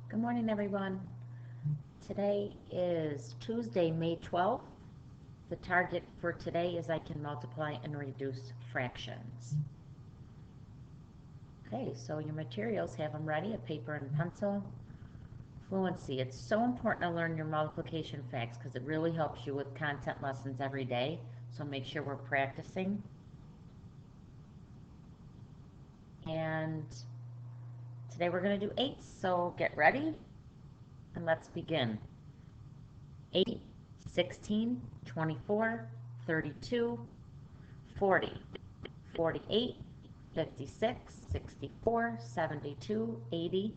Good morning, everyone. Today is Tuesday, May 12th. The target for today is I can multiply and reduce fractions. Okay, so your materials, have them ready, a paper and pencil. Fluency. It's so important to learn your multiplication facts because it really helps you with content lessons every day. So make sure we're practicing. And today we're going to do eights, so get ready and let's begin. 8, 16, 24, 32, 40, 48, 56, 64, 72, 80,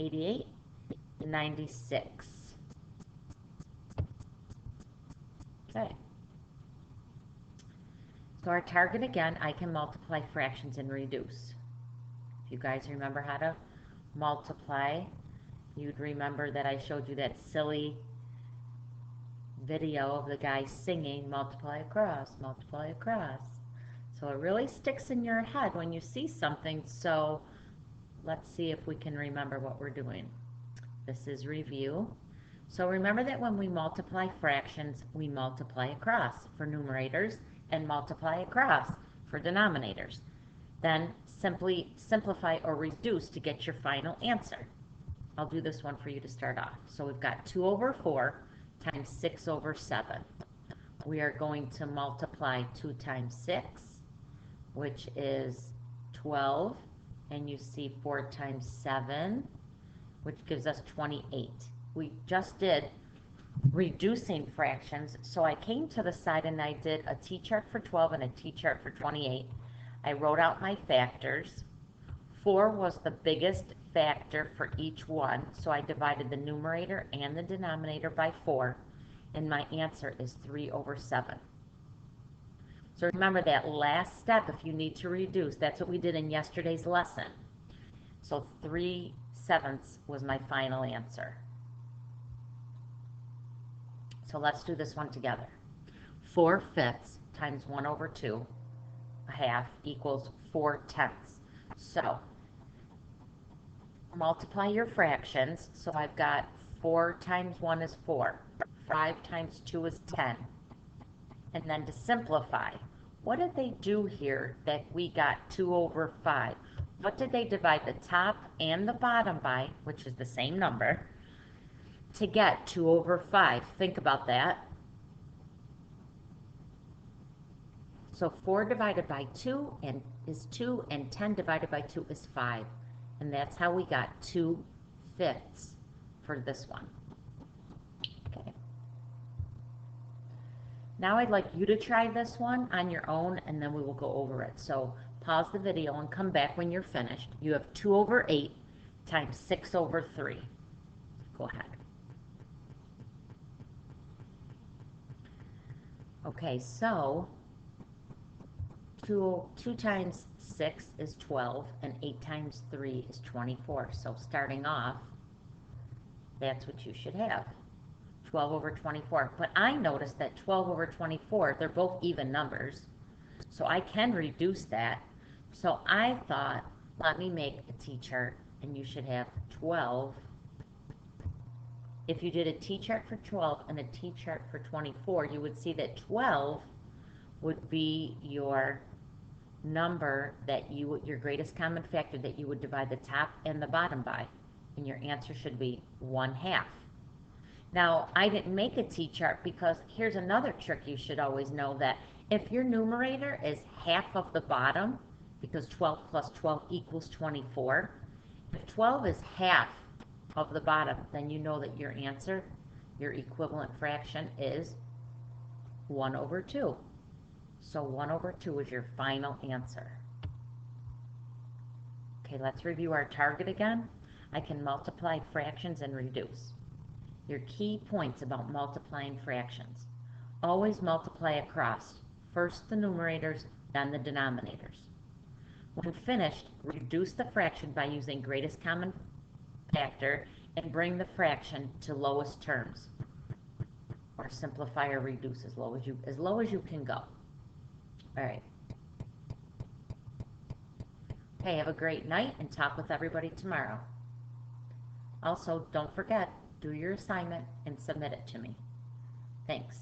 88, 96. Okay. So our target again, I can multiply fractions and reduce. If you guys remember how to multiply, you'd remember that I showed you that silly video of the guy singing multiply across, multiply across. So it really sticks in your head when you see something. So let's see if we can remember what we're doing. This is review. So remember that when we multiply fractions, we multiply across for numerators and multiply across for denominators. Then simply simplify or reduce to get your final answer. I'll do this one for you to start off. So we've got 2 over 4 times 6 over 7. We are going to multiply 2 times 6, which is 12, and you see 4 times 7, which gives us 28. We just did reducing fractions, so I came to the side and I did a T-chart for 12 and a T-chart for 28. I wrote out my factors. 4 was the biggest factor for each one, so I divided the numerator and the denominator by 4, and my answer is 3 over 7. So remember that last step, if you need to reduce, that's what we did in yesterday's lesson. So 3/7 was my final answer. So let's do this one together. 4/5 times 1 over 2, a half, equals 4/10. So multiply your fractions. So I've got 4 times 1 is 4. 5 times 2 is 10. And then to simplify, what did they do here that we got 2 over 5? What did they divide the top and the bottom by, which is the same number, to get 2 over 5? Think about that. So 4 divided by 2 is 2, and 10 divided by 2 is 5. And that's how we got 2/5 for this one. Okay. Now I'd like you to try this one on your own, and then we will go over it. So pause the video and come back when you're finished. You have 2 over 8 times 6 over 3. Go ahead. Okay, so 2 times 6 is 12, and 8 times 3 is 24. So starting off, that's what you should have. 12 over 24. But I noticed that 12 over 24, they're both even numbers. So I can reduce that. So I thought, let me make a T-chart, and you should have 12. If you did a T-chart for 12 and a T-chart for 24, you would see that 12 would be your number that your greatest common factor that you would divide the top and the bottom by. And your answer should be 1/2. Now, I didn't make a T-chart because here's another trick you should always know, that if your numerator is half of the bottom, because 12 plus 12 equals 24, if 12 is half of the bottom, then you know that your answer, your equivalent fraction, is 1 over 2. So 1 over 2 is your final answer. Okay, let's review our target again. I can multiply fractions and reduce. Your key points about multiplying fractions. Always multiply across. First the numerators, then the denominators. When finished, reduce the fraction by using greatest common factor and bring the fraction to lowest terms. Or simplify or reduce as low as you can go. All right. Okay, have a great night and talk with everybody tomorrow. Also, don't forget, do your assignment and submit it to me. Thanks.